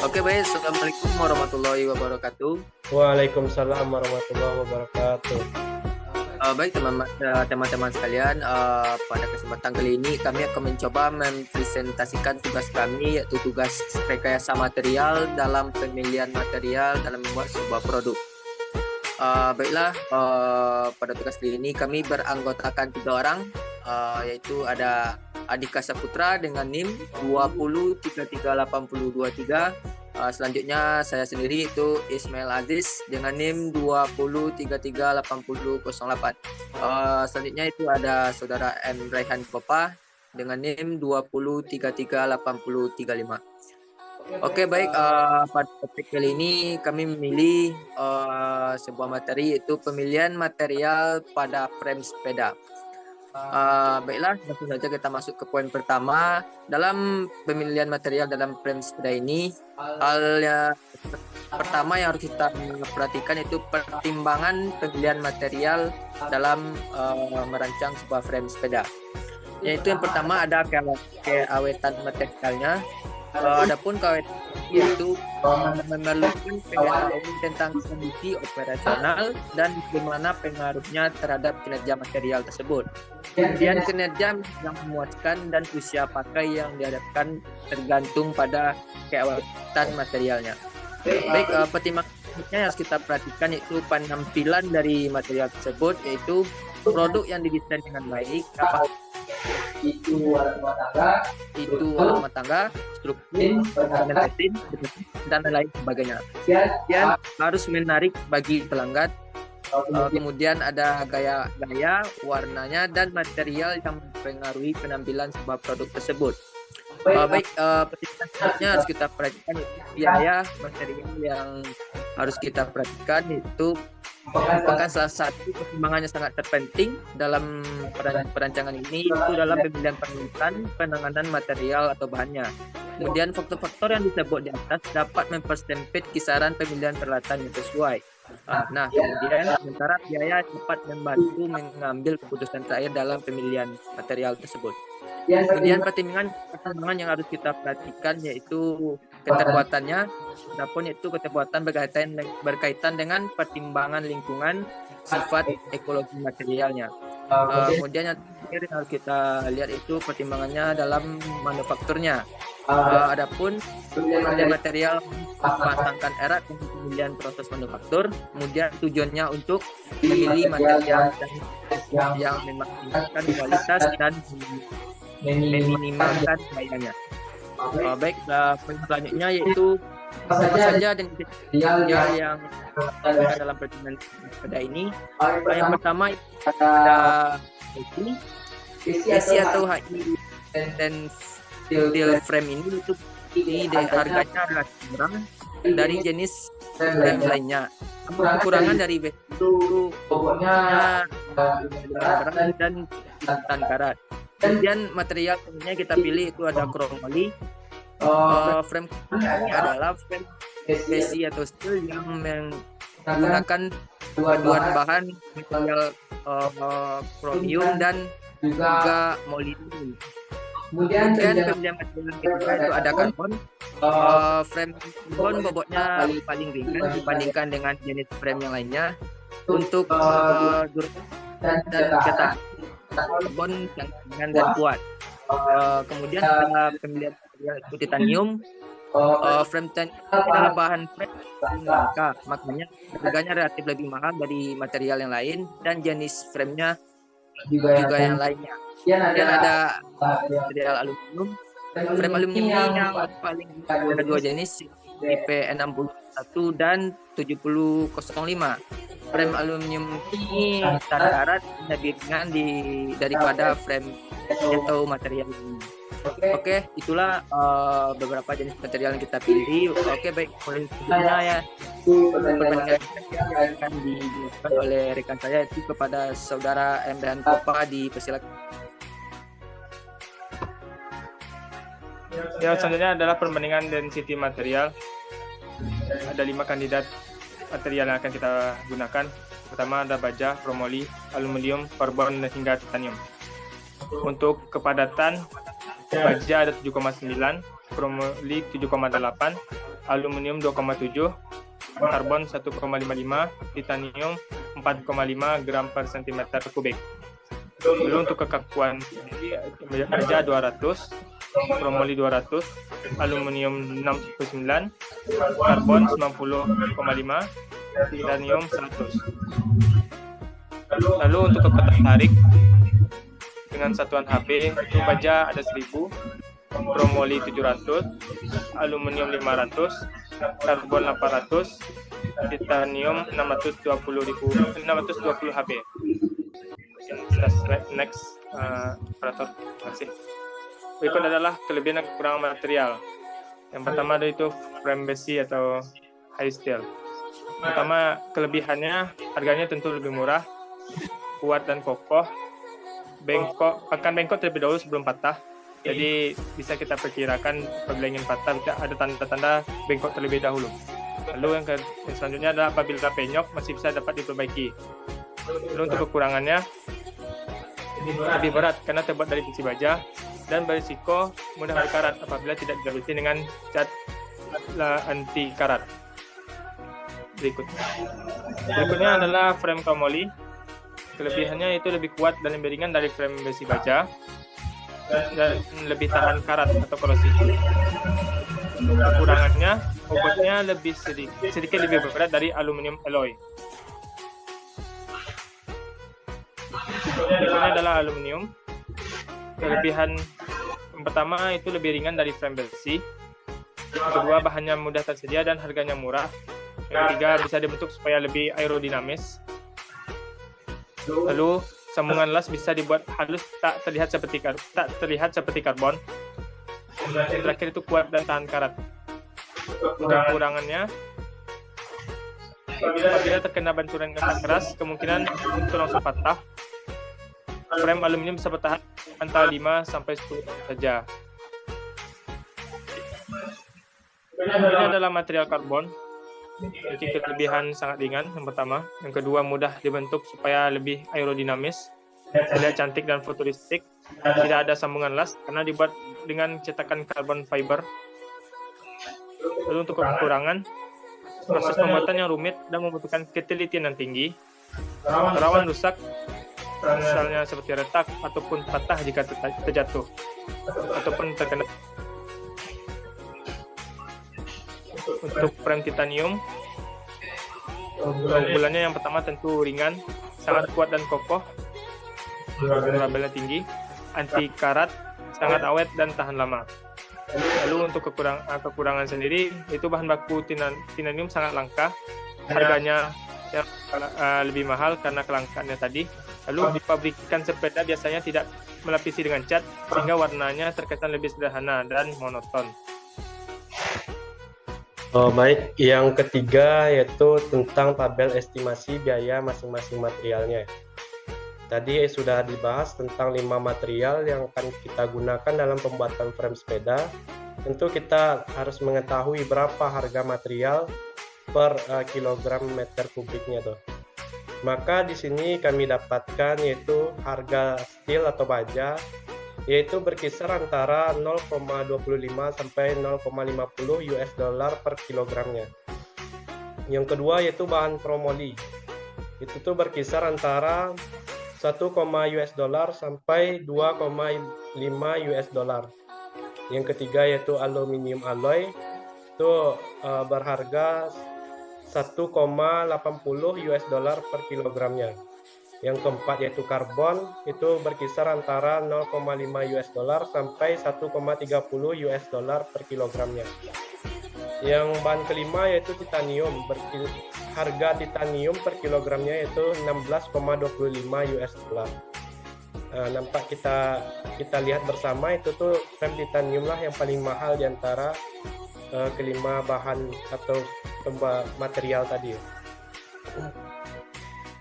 Oke baik, Assalamualaikum warahmatullahi wabarakatuh. Waalaikumsalam warahmatullahi wabarakatuh. Baik teman-teman sekalian, pada kesempatan kali ini kami akan mencoba mempresentasikan tugas kami, yaitu tugas rekayasa material dalam pemilihan material dalam membuat sebuah produk. Baiklah, pada tugas kali ini kami beranggotakan 3 orang, yaitu ada Andika Saputra dengan NIM 20338023. Selanjutnya saya sendiri itu Ismail Aziz dengan NIM 20338008. Selanjutnya itu ada saudara M. Raihan Kopa dengan NIM 20338035. Oke baik, pada topik kali ini kami memilih sebuah materi, yaitu pemilihan material pada frame sepeda. Baiklah, langsung saja kita masuk ke poin pertama. Dalam pemilihan material dalam frame sepeda ini, hal yang pertama yang harus kita perhatikan itu pertimbangan pemilihan material dalam merancang sebuah frame sepeda. Yaitu yang pertama ada keawetan materialnya. Adapun keawetan itu memerlukan pengetahuan tentang kondisi operasional dan bagaimana pengaruhnya terhadap kinerja material tersebut. Kemudian kinerja yang memuaskan dan usia pakai yang dihadapkan tergantung pada keawetan materialnya. Baik, pertimbangan yang harus kita perhatikan yaitu penampilan dari material tersebut, yaitu produk yang didesain dengan baik, itu rumah tangga, struktur, mesin, dan lain sebagainya. Yang harus menarik bagi pelanggan. Kemudian ada gaya, warnanya, dan material yang mempengaruhi penampilan sebuah produk tersebut. Baik, pertimbangannya harus kita perhatikan biaya material yang harus kita perhatikan itu merupakan salah satu pertimbangannya sangat terpenting dalam perancangan ini, itu dalam pemilihan peralatan, penanganan material atau bahannya. Kemudian faktor-faktor yang disebut di atas dapat mempersempit kisaran pemilihan peralatan yang sesuai. Nah, kemudian sementara biaya dapat membantu mengambil keputusan terakhir dalam pemilihan material tersebut. Kemudian pertimbangan yang harus kita perhatikan yaitu keterbuatannya. Adapun itu keterbuatan berkaitan dengan pertimbangan lingkungan, sifat ekologi materialnya. Kemudian yang terakhir yang harus kita lihat itu pertimbangannya dalam manufakturnya. Adapun pemilihan material memasangkan erat dengan pemilihan proses manufaktur. Kemudian tujuannya untuk memilih material yang memaksimalkan kualitas dan meminimalkan bahayanya. Baik, poin selanjutnya yaitu apa saja dan material yang dalam pertimbangan pada ini. Yang pertama ada besi atau HI dan steel frame ini itu harganya relatif murah dari jenis frame lainnya. Kekurangan dari besi itu bobotnya berat dan intan karat. Kemudian material yang kita pilih itu ada kromoli. Frame ini adalah frame besi atau steel yang menggunakan paduan bahan material kromium dan juga molybdenum. Kemudian pemilihan material kedua itu ada karbon. Frame karbon bobotnya paling ringan dibandingkan dengan jenis frame yang lainnya. Untuk durasi dan ketahanan karbon yang ringan dan kuat. Kemudian ada pemilihan material itu titanium. Frame titanium adalah bahan frame yang langka, makanya harganya relatif lebih mahal dari material yang lain dan jenis framenya juga yang lainnya. Kemudian ada material aluminium. Frame aluminium ini yang paling ada 2 jenis, IP61 dan 7005. Frame aluminium ini standar lebih ringan daripada frame atau material ini. Oke, itulah beberapa jenis material yang kita pilih. Oke, baik, mulai selanjutnya ya perbandingan yang akan dilakukan oleh rekan saya itu kepada saudara M. dan Kopa, dipersilakan. Yang selanjutnya adalah perbandingan density material. Ada 5 kandidat material yang akan kita gunakan. Pertama ada baja, kromoli, aluminium, karbon, dan hingga titanium. Untuk kepadatan, baja ada 7,9, kromoli 7,8, aluminium 2,7, karbon 1,55, titanium 4,5 gram per centimeter kubik. Lalu untuk kekakuan baja 200, kromoli 200, aluminium 69, karbon 90,5, titanium 100. Lalu untuk kekuatan tarik dengan satuan HB itu baja ada 1000, kromoli 700, aluminium 500, karbon 800, titanium 620 HB. Next, operator. Terima kasih. Berikut adalah kelebihan dan kekurangan material. Yang pertama itu frame besi atau high steel. Pertama, kelebihannya harganya tentu lebih murah, kuat dan kokoh. Akan bengkok terlebih dahulu sebelum patah. Jadi bisa kita perkirakan apabila ingin patah ada tanda-tanda bengkok terlebih dahulu. Lalu yang selanjutnya adalah apabila penyok masih bisa dapat diperbaiki. Lalu untuk kekurangannya lebih berat karena terbuat dari besi baja dan berisiko mudah berkarat apabila tidak dilapisi dengan cat anti karat. Berikutnya adalah frame kromoli. Kelebihannya itu lebih kuat dan lebih ringan dari frame besi baja dan lebih tahan karat atau korosi. Kekurangannya, bobotnya lebih sedikit lebih berat dari aluminium alloy. Berikutnya adalah aluminium. Kelebihan yang pertama itu lebih ringan dari frame besi. Yang kedua, bahannya mudah tersedia dan harganya murah. Yang ketiga, bisa dibentuk supaya lebih aerodinamis. Lalu, sambungan las bisa dibuat halus tak terlihat seperti karbon. Yang terakhir itu kuat dan tahan karat. Kekurangannya, apabila terkena benturan yang keras, kemungkinan itu langsung patah. Frame aluminium bisa bertahan antara 5 sampai 10 saja. Ini adalah material karbon. Jadi kelebihan sangat ringan yang pertama. Yang kedua, mudah dibentuk supaya lebih aerodinamis, terlihat cantik dan futuristik. Tidak ada sambungan las karena dibuat dengan cetakan karbon fiber. Lalu untuk kekurangan, proses pembuatan yang rumit dan membutuhkan ketelitian yang tinggi, rawan rusak, misalnya seperti retak ataupun patah jika terjatuh ataupun terkena. Untuk frame titanium, keunggulannya yang pertama tentu ringan, sangat kuat dan kokoh, durabilitasnya tinggi, anti karat, sangat awet dan tahan lama. Lalu untuk kekurangan sendiri, itu bahan baku titanium sangat langka, harganya yang lebih mahal karena kelangkaannya tadi. Lalu pabrikan sepeda biasanya tidak melapisi dengan cat, sehingga warnanya terkesan lebih sederhana dan monoton. Baik, yang ketiga yaitu tentang tabel estimasi biaya masing-masing materialnya. Tadi sudah dibahas tentang 5 material yang akan kita gunakan dalam pembuatan frame sepeda. Tentu kita harus mengetahui berapa harga material per kilogram meter kubiknya tuh. Maka di sini kami dapatkan yaitu harga steel atau baja yaitu berkisar antara 0,25 sampai 0,50 US dollar per kilogramnya. Yang kedua yaitu bahan kromoli. Itu tuh berkisar antara 1, US dollar sampai 2,5 US dollar. Yang ketiga yaitu aluminium alloy. Itu berharga 1,80 US dollar per kilogramnya. Yang keempat yaitu karbon, itu berkisar antara 0,5 US dollar sampai 1,30 US dollar per kilogramnya. Yang bahan kelima yaitu titanium, harga titanium per kilogramnya yaitu 16,25 US dollar. Nampak kita lihat bersama itu tuh frame titanium lah yang paling mahal di antara kelima bahan atau material tadi.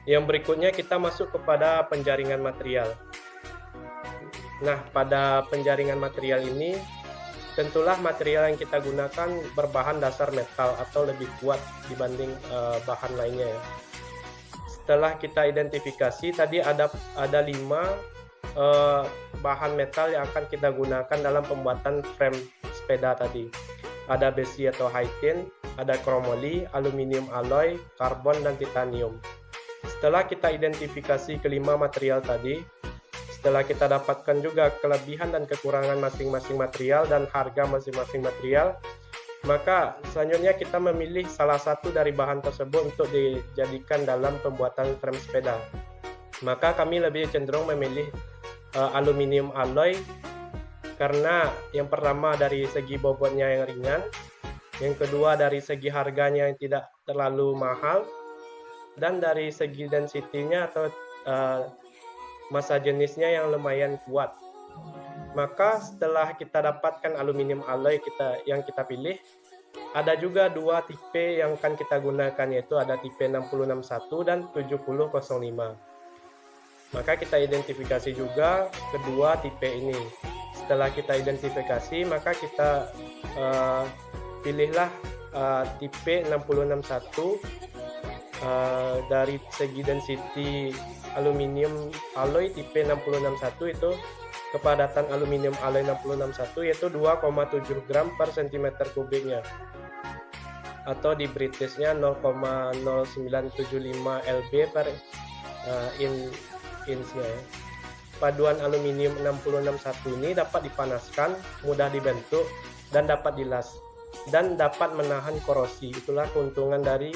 Yang berikutnya kita masuk kepada penjaringan material. Nah, pada penjaringan material ini tentulah material yang kita gunakan berbahan dasar metal atau lebih kuat dibanding bahan lainnya ya. Setelah kita identifikasi tadi ada 5 bahan metal yang akan kita gunakan dalam pembuatan frame sepeda tadi. ada besi atau high tin, ada kromoli, aluminium alloy, karbon, dan titanium. Setelah kita identifikasi kelima material tadi, setelah kita dapatkan juga kelebihan dan kekurangan masing-masing material dan harga masing-masing material, maka selanjutnya kita memilih salah satu dari bahan tersebut untuk dijadikan dalam pembuatan frame sepeda. Maka kami lebih cenderung memilih aluminium alloy karena yang pertama dari segi bobotnya yang ringan, yang kedua dari segi harganya yang tidak terlalu mahal, dan dari segi density-nya atau massa jenisnya yang lumayan kuat. Maka setelah kita dapatkan aluminium alloy yang kita pilih, ada juga dua tipe yang akan kita gunakan, yaitu ada tipe 6061 dan 7005. Maka kita identifikasi juga kedua tipe ini. Setelah kita identifikasi, maka kita pilihlah tipe 6061 dari segi density aluminium alloy tipe 6061 itu kepadatan aluminium alloy 6061 yaitu 2,7 gram per cm kubiknya, atau di Britishnya 0,0975 lb per inch-nya ya. Paduan aluminium 6061 ini dapat dipanaskan, mudah dibentuk, dan dapat dilas, dan dapat menahan korosi. Itulah keuntungan dari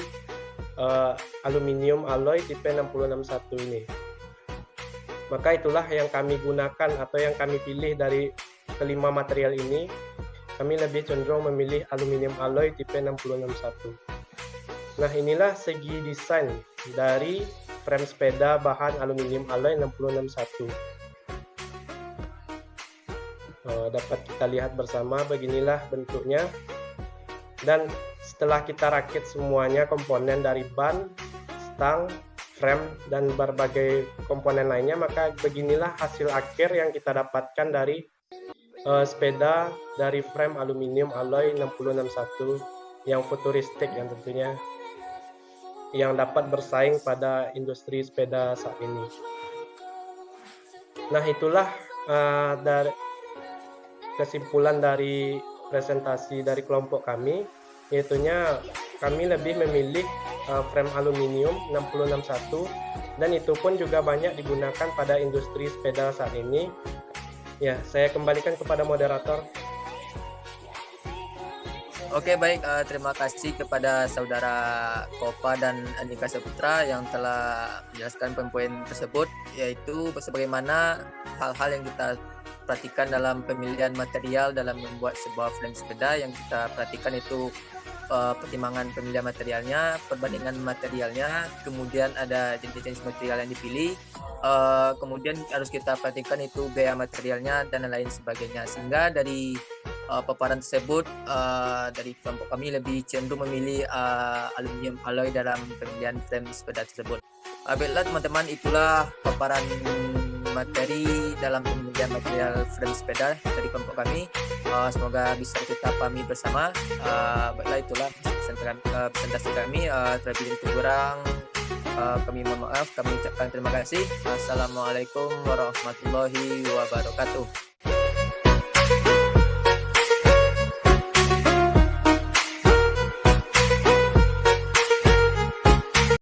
aluminium alloy tipe 6061 ini. Maka itulah yang kami gunakan atau yang kami pilih dari kelima material ini. Kami lebih cenderung memilih aluminium alloy tipe 6061. Nah, inilah segi desain dari frame sepeda bahan aluminium alloy 6061. Dapat kita lihat bersama, beginilah bentuknya. Dan setelah kita rakit semuanya komponen dari ban, stang, frame, dan berbagai komponen lainnya, maka beginilah hasil akhir yang kita dapatkan dari sepeda dari frame aluminium alloy 6061 yang futuristik, yang tentunya yang dapat bersaing pada industri sepeda saat ini. Nah, itulah dari kesimpulan dari presentasi dari kelompok kami, yaitunya kami lebih memilih frame aluminium 6061, dan itu pun juga banyak digunakan pada industri sepeda saat ini. Ya, saya kembalikan kepada moderator. Oke, baik. Terima kasih kepada saudara Kopa dan Andika Saputra yang telah menjelaskan poin-poin tersebut, yaitu sebagaimana hal-hal yang kita perhatikan dalam pemilihan material dalam membuat sebuah frame sepeda. Yang kita perhatikan itu pertimbangan pemilihan materialnya, perbandingan materialnya, kemudian ada jenis-jenis material yang dipilih, kemudian harus kita perhatikan itu biaya materialnya dan lain sebagainya. Sehingga dari paparan tersebut dari kelompok kami lebih cenderung memilih aluminium alloy dalam pemilihan frame sepeda tersebut. Baiklah teman-teman, itulah paparan materi dalam pemilihan material frame sepeda dari kelompok kami. Semoga bisa kita pahami bersama. Baiklah, itulah presentasi kami. Terlebih dan kurang kami mohon maaf. Kami ucapkan terima kasih. Assalamualaikum warahmatullahi wabarakatuh.